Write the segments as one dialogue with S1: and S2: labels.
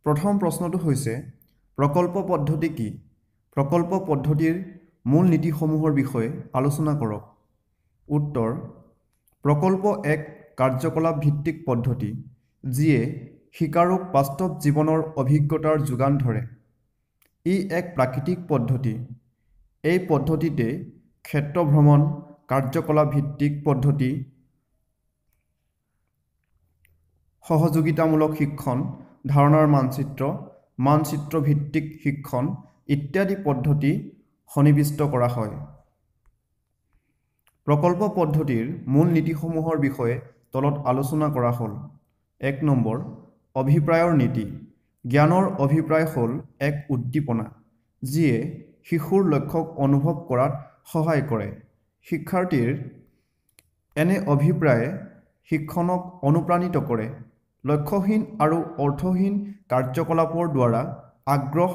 S1: প্ৰথম প্ৰশ্নটো হৈছে প্ৰকল্প পদ্ধতি কি? প্ৰকল্প পদ্ধতিৰ মূল নীতিসমূহৰ বিষয়ে আলোচনা কৰক। উত্তৰ: প্ৰকল্প এক কাৰ্যকলাপ ভিত্তিক পদ্ধতি যিয়ে শিকাৰুক বাস্তৱ জীৱনৰ অভিজ্ঞতাৰ যোগান ধৰে। ই এক প্ৰাকৃতিক পদ্ধতি। এই পদ্ধতিতে ক্ষেত্ৰ ভ্ৰমণ, কাৰ্যকলাপ ভিত্তিক পদ্ধতি, সহযোগিতামূলক শিক্ষণ, ধাৰণাৰ মানচিত্ৰ, মানচিত্ৰ ভিত্তিক শিক্ষণ ইত্যাদি পদ্ধতি সন্নিৱিষ্ট কৰা হয়। প্ৰকল্প পদ্ধতিৰ মূল নীতিসমূহৰ বিষয়ে তলত আলোচনা কৰা হ'ল। ১ নম্বৰ, অভিপ্ৰায়ৰ নীতি। জ্ঞানৰ অভিপ্ৰায় হ'ল এক উদ্দীপনা যিয়ে শিশুৰ লক্ষ্যক অনুভৱ কৰাত সহায় কৰে। শিক্ষাৰ্থীৰ এনে অভিপ্ৰায়ে শিক্ষণক অনুপ্ৰাণিত কৰে। লক্ষ্যহীন আৰু অৰ্থহীন কাৰ্যকলাপৰ দ্বাৰা আগ্ৰহ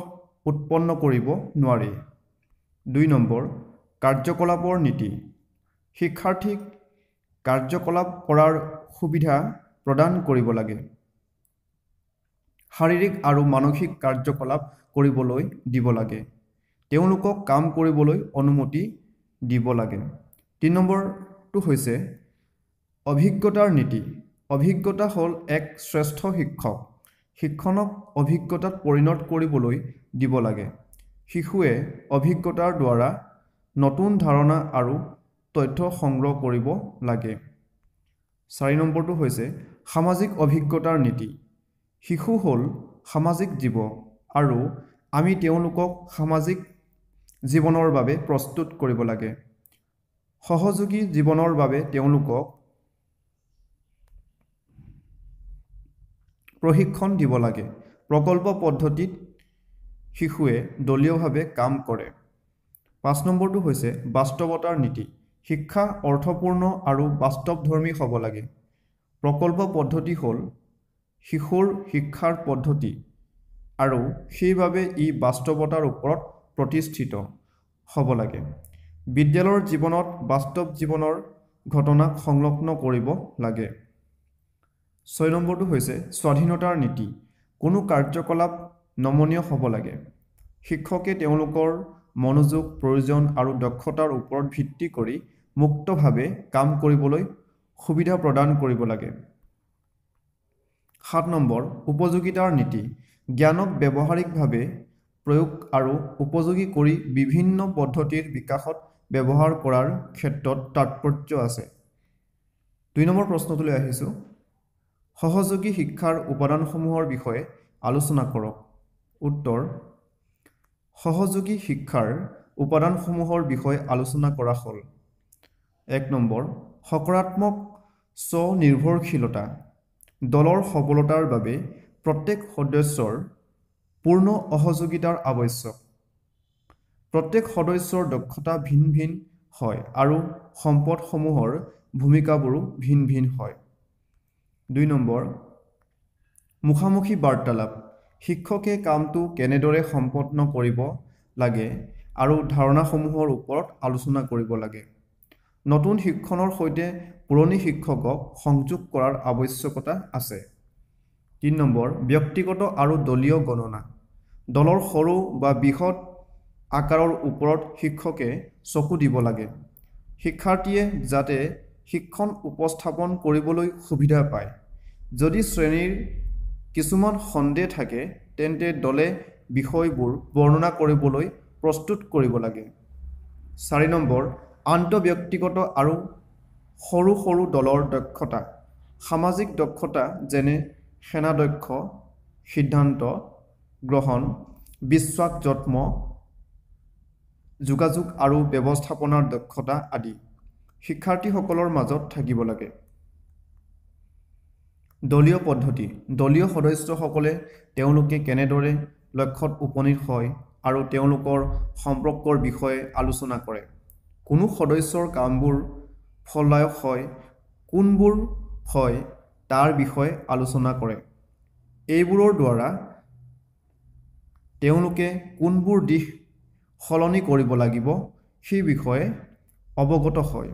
S1: উৎপন্ন কৰিব নোৱাৰি। ২ নম্বৰ, কাৰ্যকলাপৰ নীতি। শিক্ষাৰ্থীক কাৰ্যকলাপ কৰাৰ সুবিধা প্ৰদান কৰিব লাগে। শাৰীৰিক আৰু মানসিক কাৰ্যকলাপ কৰিবলৈ দিব লাগে। তেওঁলোকক কাম কৰিবলৈ অনুমতি দিব লাগে। ৩ নম্বৰটো হৈছে অভিজ্ঞতাৰ নীতি। অভিজ্ঞতা হ'ল এক শ্ৰেষ্ঠ শিক্ষক। শিক্ষণক অভিজ্ঞতাত পৰিণত কৰিবলৈ দিব লাগে। শিশুৱে অভিজ্ঞতাৰ দ্বাৰা নতুন ধাৰণা আৰু তথ্য সংগ্ৰহ কৰিব লাগে। ৪ নম্বৰটো হৈছে সামাজিক অভিজ্ঞতাৰ নীতি। শিশু হ'ল সামাজিক জীৱ আৰু আমি তেওঁলোকক সামাজিক জীৱনৰ বাবে প্ৰস্তুত কৰিব লাগে। সহযোগী জীৱনৰ বাবে তেওঁলোকক প্ৰশিক্ষণ দিব লাগে। প্ৰকল্প পদ্ধতিত শিশুৱে দলীয়ভাৱে কাম কৰে। ৫ নম্বৰটো হৈছে বাস্তৱতাৰ নীতি। শিক্ষা অৰ্থপূৰ্ণ আৰু বাস্তৱধৰ্মী হ'ব লাগে। প্ৰকল্প পদ্ধতি হ'ল শিশুৰ শিক্ষাৰ পদ্ধতি আৰু সেইবাবে ই বাস্তৱতাৰ ওপৰত প্ৰতিষ্ঠিত হ'ব লাগে। বিদ্যালয়ৰ জীৱনত বাস্তৱ জীৱনৰ ঘটনাক সংলগ্ন কৰিব লাগে। ৬ নম্বৰটো হৈছে স্বাধীনতাৰ নীতি। কোনো কাৰ্যকলাপ নমনীয় হ'ব লাগে। শিক্ষকে তেওঁলোকৰ মনোযোগ, প্ৰয়োজন আৰু দক্ষতাৰ ওপৰত ভিত্তি কৰি মুক্তভাৱে কাম কৰিবলৈ সুবিধা প্ৰদান কৰিব লাগে। ৭ নম্বৰ, উপযোগিতাৰ নীতি। জ্ঞানক ব্যৱহাৰিকভাৱে প্ৰয়োগ আৰু উপযোগী কৰি বিভিন্ন পদ্ধতিৰ বিকাশত ব্যৱহাৰ কৰাৰ ক্ষেত্ৰত তাৎপৰ্য আছে। ২ নম্বৰ প্ৰশ্নটোলৈ আহিছোঁ। সহযোগী শিক্ষাৰ উপাদানসমূহৰ বিষয়ে আলোচনা কৰক। উত্তৰ: সহযোগী শিক্ষাৰ উপাদানসমূহৰ বিষয়ে আলোচনা কৰা হ'ল। ১ নম্বৰ, সকাৰাত্মক স্ব-নিৰ্ভৰশীলতা। দলৰ সফলতাৰ বাবে প্ৰত্যেক সদস্যৰ পূৰ্ণ সহযোগিতাৰ আৱশ্যক। প্ৰত্যেক সদস্যৰ দক্ষতা ভিন ভিন হয় আৰু সম্পদসমূহৰ ভূমিকাবোৰো ভিন ভিন হয়। ২ নম্বৰ, মুখামুখি বাৰ্তালাপ। শিক্ষকে কামটো কেনেদৰে সম্পন্ন কৰিব লাগে আৰু ধাৰণাসমূহৰ ওপৰত আলোচনা কৰিব লাগে। নতুন শিক্ষণৰ সৈতে পুৰণি শিক্ষকক সংযোগ কৰাৰ আৱশ্যকতা আছে। ৩ নম্বৰ, ব্যক্তিগত আৰু দলীয় গণনা। দলৰ সৰু বা বৃহৎ আকাৰৰ ওপৰত শিক্ষকে চকু দিব লাগে। শিক্ষাৰ্থীয়ে যাতে শিক্ষণ উপস্থাপন কৰিবলৈ সুবিধা পায়। যদি শ্ৰেণীৰ কিছুমান সন্দেহ থাকে তেন্তে দলে বিষয়বোৰ বৰ্ণনা কৰিবলৈ প্ৰস্তুত কৰিব লাগে। ৪ নম্বৰ, আন্তঃব্যক্তিগত আৰু সৰু সৰু দলৰ দক্ষতা। সামাজিক দক্ষতা যেনে সেনাদক্ষ, সিদ্ধান্ত গ্ৰহণ, বিশ্বাসযত্ম, যোগাযোগ আৰু ব্যৱস্থাপনাৰ দক্ষতা আদি শিক্ষাৰ্থীসকলৰ মাজত থাকিব লাগে। দলীয় পদ্ধতি। দলীয় সদস্যসকলে তেওঁলোকে কেনেদৰে লক্ষ্যত উপনীত হয় আৰু তেওঁলোকৰ সম্পৰ্কৰ বিষয়ে আলোচনা কৰে। কোনো সদস্যৰ কামবোৰ ফলদায়ক হয়, কোনবোৰ হয় তাৰ বিষয়ে আলোচনা কৰে। এইবোৰৰ দ্বাৰা তেওঁলোকে কোনবোৰ দিশ সলনি কৰিব লাগিব সেই বিষয়ে অৱগত হয়।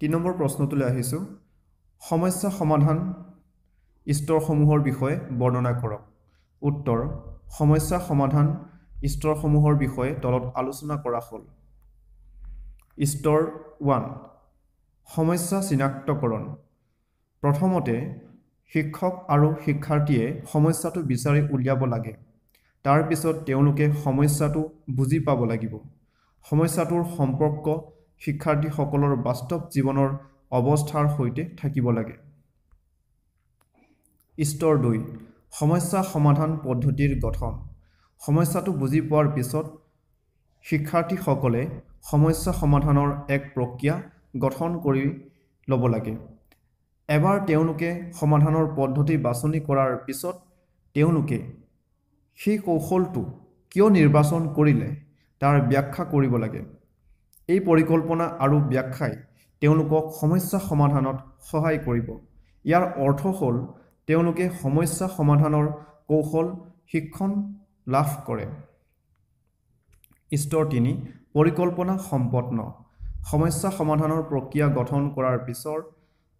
S1: ৩ নম্বৰ প্ৰশ্নটোলৈ আহিছোঁ। সমস্যা সমাধান স্তৰসমূহৰ বিষয়ে বৰ্ণনা কৰক। উত্তৰ সমস্যা সমাধান স্তৰসমূহৰ বিষয়ে তলত আলোচনা কৰা হ'ল। স্তৰ 1 সমস্যা চিনাক্তকৰণ। প্ৰথমতে শিক্ষক আৰু শিক্ষাৰ্থীয়ে সমস্যাটো বিচাৰি উলিয়াব লাগে। তাৰ পিছত তেওঁলোকে সমস্যাটো বুজি পাব লাগিব। সমস্যাটোৰ সম্পৰ্ক শিক্ষাৰ্থীসকলৰ বাস্তৱ জীৱনৰ অৱস্থাৰ সৈতে থাকিব লাগে। স্তৰ 2 সমস্যা সমাধান পদ্ধতিৰ গঠন। সমস্যাটো বুজি পোৱাৰ পিছত শিক্ষাৰ্থীসকলে সমস্যা সমাধানৰ এক প্ৰক্ৰিয়া গঠন কৰি ল'ব লাগে। এবাৰ তেওঁলোকে সমাধানৰ পদ্ধতি বাছনি কৰাৰ পিছত তেওঁলোকে সেই কৌশলটো কিয় নিৰ্বাচন কৰিলে তাৰ ব্যাখ্যা কৰিব লাগে। এই পৰিকল্পনা আৰু ব্যাখ্যাই তেওঁলোকক সমস্যা সমাধানত সহায় কৰিব। ইয়াৰ অৰ্থ হ'ল তেওঁলোকে সমস্যা সমাধানৰ কৌশল শিক্ষণ লাভ কৰে। স্তৰ 3 পৰিকল্পনা সম্পন্ন। সমস্যা সমাধানৰ প্ৰক্ৰিয়া গঠন কৰাৰ পিছৰ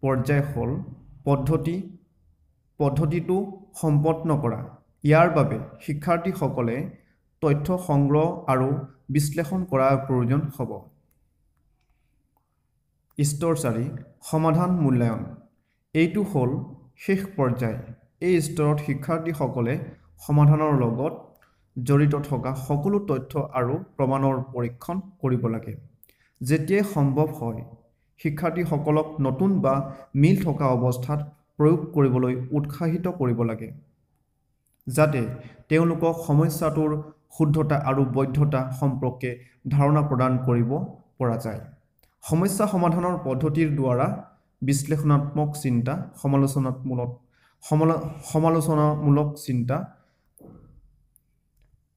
S1: পৰ্যায় হ'ল পদ্ধতিটো সম্পন্ন কৰা। ইয়াৰ বাবে শিক্ষাৰ্থীসকলে তথ্য সংগ্ৰহ আৰু বিশ্লেষণ কৰাৰ প্ৰয়োজন হ'ব। স্তৰ 4 সমাধান মূল্যায়ন। এইটো হ'ল শেষ পৰ্যায়। এই স্তৰত শিক্ষাৰ্থীসকলে সমাধানৰ লগত জড়িত থকা সকলো তথ্য আৰু প্ৰমাণৰ পৰীক্ষণ কৰিব লাগে। যেতিয়াই সম্ভৱ হয় শিক্ষাৰ্থীসকলক নতুন বা মিল থকা অৱস্থাত প্ৰয়োগ কৰিবলৈ উৎসাহিত কৰিব লাগে, যাতে তেওঁলোকক সমস্যাটোৰ শুদ্ধতা আৰু বৈধতা সম্পৰ্কে ধাৰণা প্ৰদান কৰিব পৰা যায়। সমস্যা সমাধানৰ পদ্ধতিৰ দ্বাৰা বিশ্লেষণাত্মক চিন্তা, সমালোচনামূলক চিন্তা,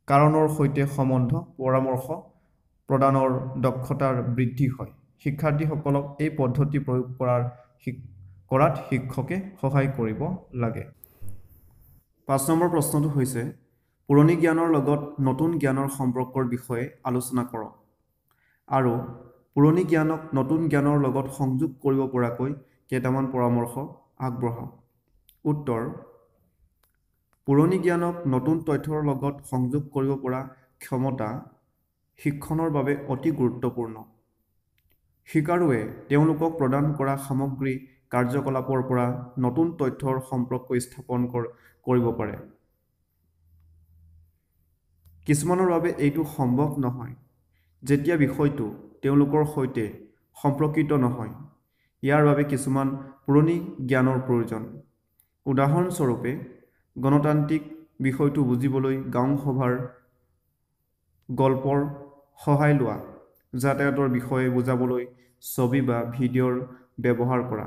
S1: কাৰণৰ সৈতে সম্বন্ধ, পৰামৰ্শ প্ৰদানৰ দক্ষতাৰ বৃদ্ধি হয়। শিক্ষাৰ্থীসকলক এই পদ্ধতি প্ৰয়োগ কৰাত শিক্ষকে সহায় কৰিব লাগে। 5 নম্বৰ প্ৰশ্নটো হৈছে পুৰণি জ্ঞানৰ লগত নতুন জ্ঞানৰ সম্পৰ্কৰ বিষয়ে আলোচনা কৰক আৰু পুৰণি জ্ঞানক নতুন জ্ঞানৰ লগত সংযোগ কৰিব পৰাকৈ কেইটামান পৰামৰ্শ আগবঢ়াওক। উত্তৰ পুৰণি জ্ঞানক নতুন তথ্যৰ লগত সংযোগ কৰিব পৰা ক্ষমতা শিক্ষণৰ বাবে অতি গুৰুত্বপূৰ্ণ। শিকাৰুৱে তেওঁলোকক প্ৰদান কৰা সামগ্ৰী কাৰ্যকলাপৰ পৰা নতুন তথ্যৰ সম্পৰ্ক স্থাপন কৰিব পাৰে। কিছুমানৰ বাবে এইটো সম্ভৱ নহয় যেতিয়া বিষয়টো তেওঁলোকৰ সৈতে সম্পৰ্কিত নহয়। ইয়াৰ বাবে কিছুমান পুৰণি জ্ঞানৰ প্ৰয়োজন। উদাহৰণস্বৰূপে গণতান্ত্ৰিক বিষয়টো বুজিবলৈ গাঁও সভাৰ গল্পৰ সহায় লোৱা, যাতায়াতৰ বিষয়ে বুজাবলৈ ছবি বা ভিডিঅ'ৰ ব্যৱহাৰ কৰা।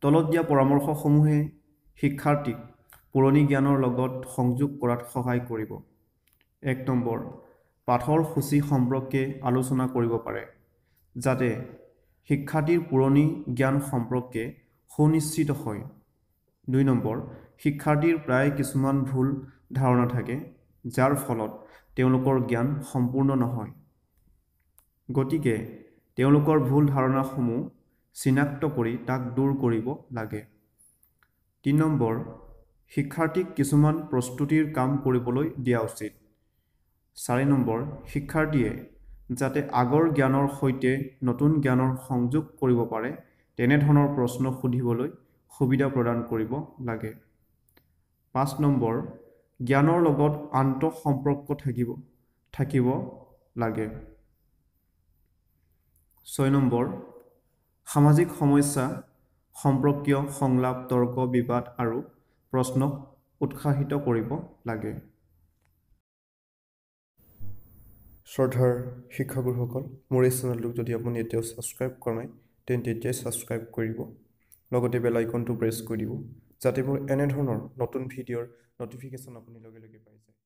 S1: তলত দিয়া পৰামৰ্শসমূহে শিক্ষাৰ্থীক পুৰণি জ্ঞানৰ লগত সংযোগ কৰাত সহায় কৰিব। 1 নম্বৰ পাঠৰ সূচী সম্পৰ্কে আলোচনা কৰিব পাৰে, যাতে শিক্ষাৰ্থীৰ পুৰণি জ্ঞান সম্পৰ্কে সুনিশ্চিত হয়। 2 নম্বৰ শিক্ষাৰ্থীৰ প্ৰায় কিছুমান ভুল ধাৰণা থাকে, যাৰ ফলত তেওঁলোকৰ জ্ঞান সম্পূৰ্ণ নহয়। গতিকে তেওঁলোকৰ ভুল ধাৰণাসমূহ চিনাক্ত কৰি তাক দূৰ কৰিব লাগে। 3 নম্বৰ শিক্ষাৰ্থীক কিছুমান প্ৰস্তুতিৰ কাম কৰিবলৈ দিয়া উচিত। 4 নম্বৰ শিক্ষাৰ্থীয়ে যাতে আগৰ জ্ঞানৰ সৈতে নতুন জ্ঞানৰ সংযোগ কৰিব পাৰে তেনেধৰণৰ প্ৰশ্ন সুধিবলৈ সুবিধা প্ৰদান কৰিব লাগে। 5 নম্বৰ জ্ঞানৰ লগত আন্তঃসম্পৰ্ক থাকিব লাগে। 6 নম্বৰ সামাজিক সমস্যা সম্পৰ্কীয় সংলাপ, তৰ্ক, বিবাদ আৰু প্ৰশ্নক উৎসাহিত কৰিব লাগে। শ্ৰদ্ধাৰ শিক্ষাগুৰুসকল, মোৰ এই চেনেলটোক যদি আপুনি এতিয়াও ছাবস্ক্ৰাইব কৰা নাই তেন্তে এতিয়াই ছাবস্ক্ৰাইব কৰিব, লগতে বেল আইকনটো প্ৰেছ কৰি দিব, যাতে মোৰ এনেধৰণৰ নতুন ভিডিঅ'ৰ ন'টিফিকেশ্যন আপুনি লগে লগে পাই যায়।